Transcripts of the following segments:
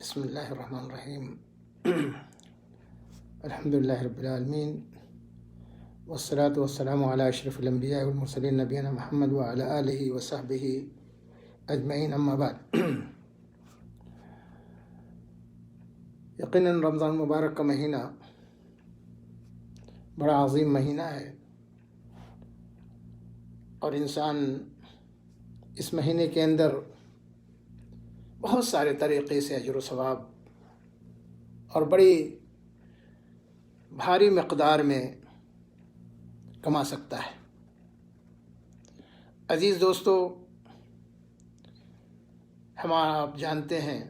بسم اللہ الرحمن الرحیم الحمد للہ رب العالمین والصلاة والسلام علی اشرف الانبیاء والمرسلین نبینا محمد وعلی آلہ وصحبہ اجمعین، اما بعد۔ یقیناً رمضان مبارک کا مہینہ بڑا عظیم مہینہ ہے، اور انسان اس مہینے کے اندر بہت سارے طریقے سے اجر و ثواب اور بڑی بھاری مقدار میں کما سکتا ہے۔ عزیز دوستو، آپ جانتے ہیں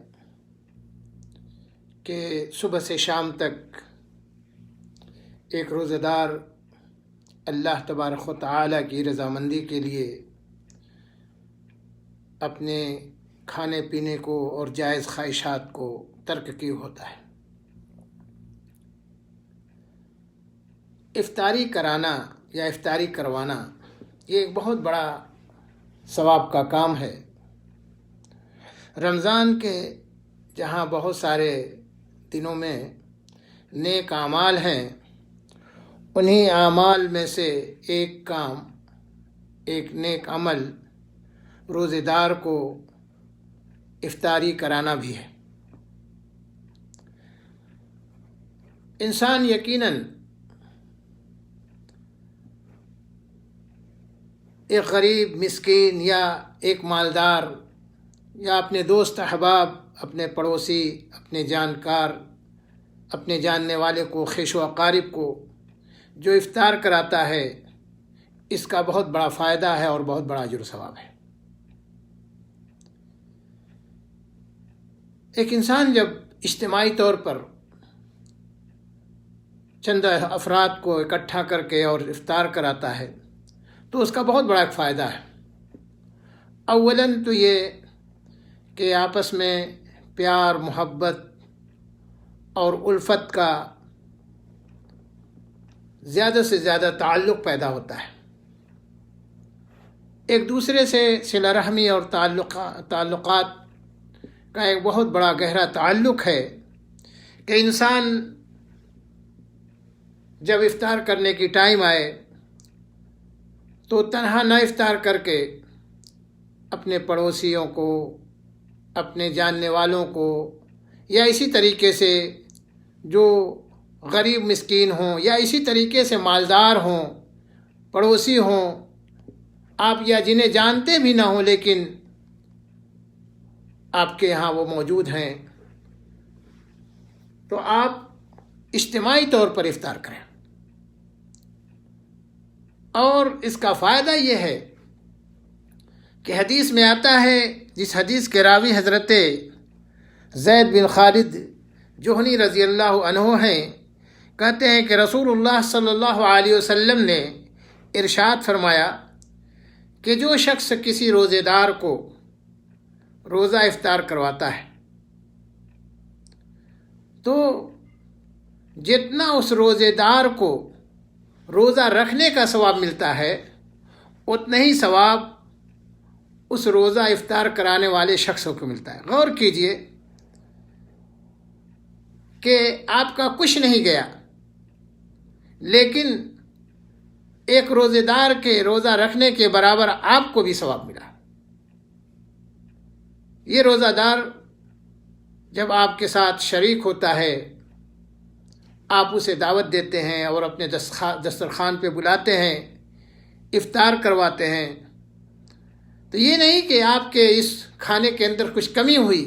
کہ صبح سے شام تک ایک روزہ دار اللہ تبارک و تعالیٰ کی رضامندی کے لیے اپنے کھانے پینے کو اور جائز خواہشات کو ترک کیے ہوتا ہے۔ افطاری کرانا یا افطاری کروانا یہ ایک بہت بڑا ثواب کا کام ہے۔ رمضان کے جہاں بہت سارے دنوں میں نیک اعمال ہیں، انہی اعمال میں سے ایک کام، ایک نیک عمل روزے دار کو افطاری کرانا بھی ہے۔ انسان یقیناً ایک غریب مسکین یا ایک مالدار یا اپنے دوست احباب، اپنے پڑوسی، اپنے جانکار، اپنے جاننے والے کو، خویش و اقارب کو جو افطار کراتا ہے، اس کا بہت بڑا فائدہ ہے اور بہت بڑا اجر و ثواب ہے۔ ایک انسان جب اجتماعی طور پر چند افراد کو اکٹھا کر کے اور افطار کراتا ہے تو اس کا بہت بڑا ایک فائدہ ہے۔ اولاً تو یہ کہ آپس میں پیار، محبت اور الفت کا زیادہ سے زیادہ تعلق پیدا ہوتا ہے۔ ایک دوسرے سے صلہ رحمی اور تعلقات کا ایک بہت بڑا گہرا تعلق ہے کہ انسان جب افطار کرنے کی ٹائم آئے تو تنہا نہ افطار کر کے اپنے پڑوسیوں کو، اپنے جاننے والوں کو، یا اسی طریقے سے جو غریب مسکین ہوں یا اسی طریقے سے مالدار ہوں، پڑوسی ہوں، آپ یا جنہیں جانتے بھی نہ ہوں لیکن آپ کے یہاں وہ موجود ہیں، تو آپ اجتماعی طور پر افطار کریں۔ اور اس کا فائدہ یہ ہے کہ حدیث میں آتا ہے، جس حدیث کے راوی حضرت زید بن خالد جوہنی رضی اللہ عنہ ہیں، کہتے ہیں کہ رسول اللہ صلی اللہ علیہ وسلم نے ارشاد فرمایا کہ جو شخص کسی روزے دار کو روزہ افطار کرواتا ہے تو جتنا اس روزے دار کو روزہ رکھنے کا ثواب ملتا ہے، اتنا ہی ثواب اس روزہ افطار کرانے والے شخصوں کو ملتا ہے۔ غور کیجئے کہ آپ کا کچھ نہیں گیا، لیکن ایک روزے دار کے روزہ رکھنے کے برابر آپ کو بھی ثواب ملا۔ یہ روزہ دار جب آپ کے ساتھ شریک ہوتا ہے، آپ اسے دعوت دیتے ہیں اور اپنے دسترخوان پہ بلاتے ہیں، افطار کرواتے ہیں، تو یہ نہیں کہ آپ کے اس کھانے کے اندر کچھ کمی ہوئی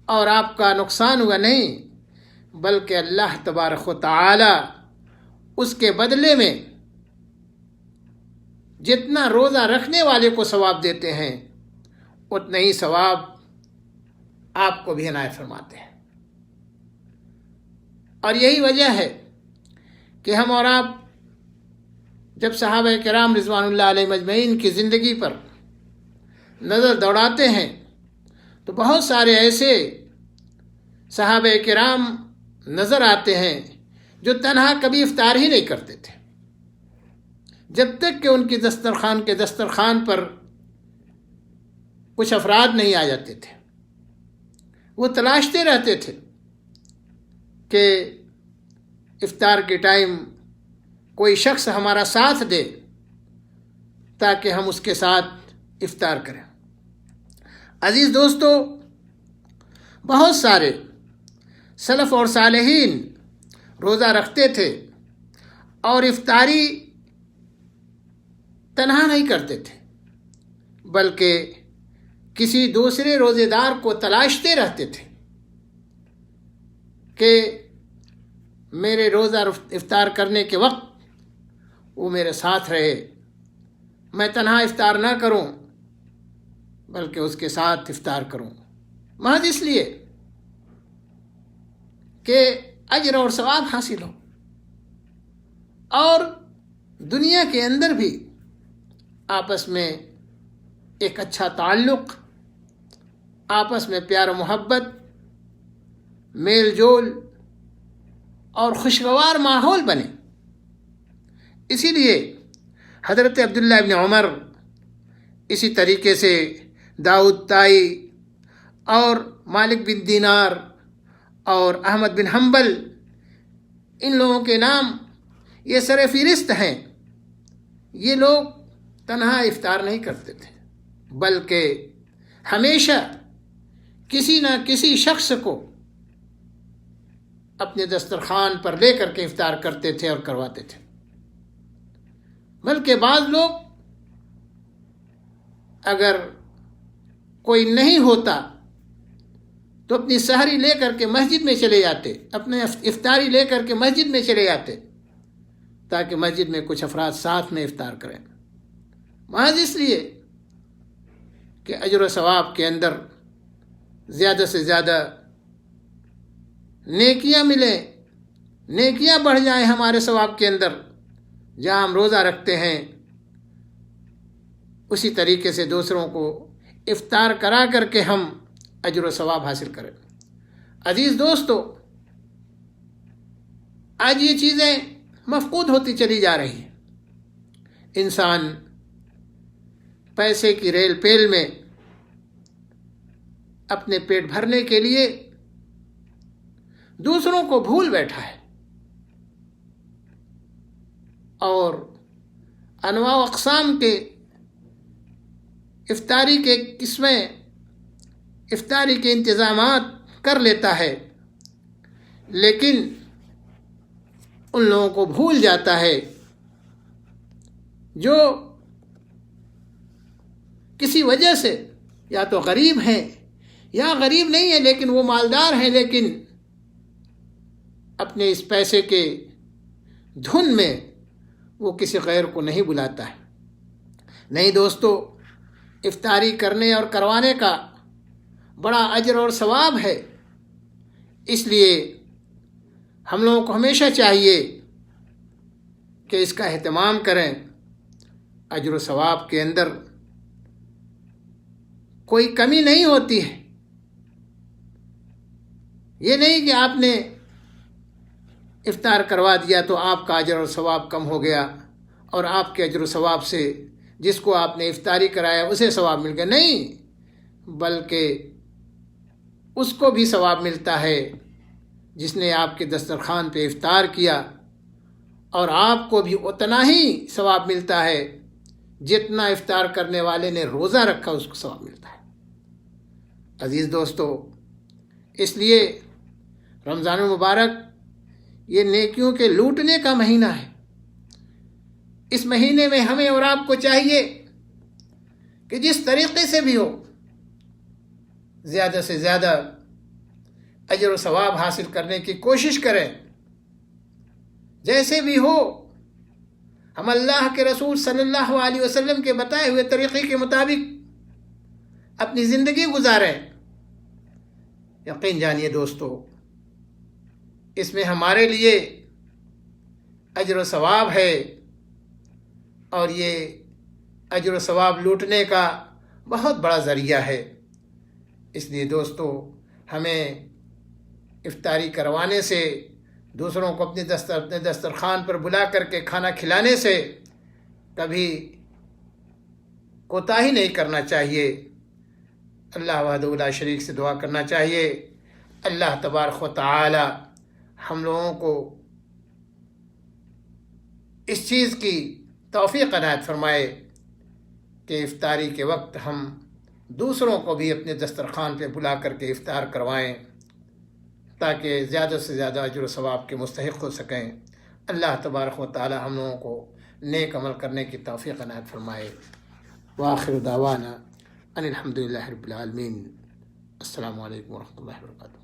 اور آپ کا نقصان ہوا، نہیں، بلکہ اللہ تبارک و تعالی اس کے بدلے میں جتنا روزہ رکھنے والے کو ثواب دیتے ہیں، اتنا ہی ثواب آپ کو بھی عنایت فرماتے ہیں۔ اور یہی وجہ ہے کہ ہم اور آپ جب صحابہ کرام رضوان اللہ علیہ مجمعین کی زندگی پر نظر دوڑاتے ہیں تو بہت سارے ایسے صحابہ کرام نظر آتے ہیں جو تنہا کبھی افطار ہی نہیں کرتے تھے، جب تک کہ ان کی دسترخوان پر کچھ افراد نہیں آ جاتے تھے۔ وہ تلاشتے رہتے تھے کہ افطار کے ٹائم کوئی شخص ہمارا ساتھ دے تاکہ ہم اس کے ساتھ افطار کریں۔ عزیز دوستو، بہت سارے سلف اور صالحین روزہ رکھتے تھے اور افطاری تنہا نہیں کرتے تھے، بلکہ کسی دوسرے روزے دار کو تلاشتے رہتے تھے کہ میرے روزہ افطار کرنے کے وقت وہ میرے ساتھ رہے، میں تنہا افطار نہ کروں بلکہ اس کے ساتھ افطار کروں، محض اس لیے کہ اجر اور ثواب حاصل ہو، اور دنیا کے اندر بھی آپس میں ایک اچھا تعلق، آپس میں پیار و محبت، میل جول اور خوشگوار ماحول بنے۔ اسی لیے حضرت عبداللہ ابن عمر، اسی طریقے سے داؤد طائی اور مالک بن دینار اور احمد بن حنبل، ان لوگوں کے نام یہ سر فہرست ہیں۔ یہ لوگ تنہا افطار نہیں کرتے تھے، بلکہ ہمیشہ کسی نہ کسی شخص کو اپنے دسترخوان پر لے کر کے افطار کرتے تھے اور کرواتے تھے۔ بلکہ بعض لوگ اگر کوئی نہیں ہوتا تو اپنی سحری لے کر کے مسجد میں چلے جاتے، اپنے افطاری لے کر کے مسجد میں چلے جاتے تاکہ مسجد میں کچھ افراد ساتھ میں افطار کریں، محض اس لیے کہ اجر و ثواب کے اندر زیادہ سے زیادہ نیکیاں ملیں، نیکیاں بڑھ جائیں ہمارے ثواب کے اندر۔ جہاں ہم روزہ رکھتے ہیں اسی طریقے سے دوسروں کو افطار کرا کر کے ہم اجر و ثواب حاصل کریں۔ عزیز دوستو، آج یہ چیزیں مفقود ہوتی چلی جا رہی ہیں۔ انسان پیسے کی ریل پیل میں اپنے پیٹ بھرنے کے لیے دوسروں کو بھول بیٹھا ہے، اور انواع و اقسام کے افطاری کے قسمیں، افطاری کے انتظامات کر لیتا ہے، لیکن ان لوگوں کو بھول جاتا ہے جو کسی وجہ سے یا تو غریب ہیں یا غریب نہیں ہیں لیکن وہ مالدار ہیں، لیکن اپنے اس پیسے کے دھن میں وہ کسی غیر کو نہیں بلاتا ہے۔ نہیں دوستو، افطاری کرنے اور کروانے کا بڑا اجر اور ثواب ہے، اس لیے ہم لوگوں کو ہمیشہ چاہیے کہ اس کا اہتمام کریں۔ اجر و ثواب کے اندر کوئی کمی نہیں ہوتی ہے۔ یہ نہیں کہ آپ نے افطار کروا دیا تو آپ کا اجر و ثواب کم ہو گیا اور آپ کے اجر و ثواب سے جس کو آپ نے افطاری کرایا اسے ثواب مل گیا، نہیں، بلکہ اس کو بھی ثواب ملتا ہے جس نے آپ کے دسترخوان پہ افطار کیا، اور آپ کو بھی اتنا ہی ثواب ملتا ہے جتنا افطار کرنے والے نے روزہ رکھا اس کو ثواب ملتا ہے۔ عزیز دوستو، اس لیے رمضان المبارک یہ نیکیوں کے لوٹنے کا مہینہ ہے۔ اس مہینے میں ہمیں اور آپ کو چاہیے کہ جس طریقے سے بھی ہو زیادہ سے زیادہ اجر و ثواب حاصل کرنے کی کوشش کریں۔ جیسے بھی ہو ہم اللہ کے رسول صلی اللہ علیہ وسلم کے بتائے ہوئے طریقے کے مطابق اپنی زندگی گزاریں۔ یقین جانیے دوستو، اس میں ہمارے لیے اجر و ثواب ہے، اور یہ اجر و ثواب لوٹنے کا بہت بڑا ذریعہ ہے۔ اس لیے دوستو، ہمیں افطاری کروانے سے، دوسروں کو اپنے دسترخوان پر بلا کر کے کھانا کھلانے سے کبھی کوتاہی نہیں کرنا چاہیے۔ اللہ وحدہ لا شریک سے دعا کرنا چاہیے اللہ تبارک و تعالی ہم لوگوں کو اس چیز کی توفیق عنایت فرمائے کہ افطاری کے وقت ہم دوسروں کو بھی اپنے دسترخوان پہ بلا کر کے افطار کروائیں تاکہ زیادہ سے زیادہ اجر و ثواب کے مستحق ہو سکیں۔ اللہ تبارک و تعالی ہم لوگوں کو نیک عمل کرنے کی توفیق عنایت فرمائے۔ وآخر دعوانا ان الحمد للہ رب العالمین۔ السلام علیکم ورحمۃ اللہ وبرکاتہ۔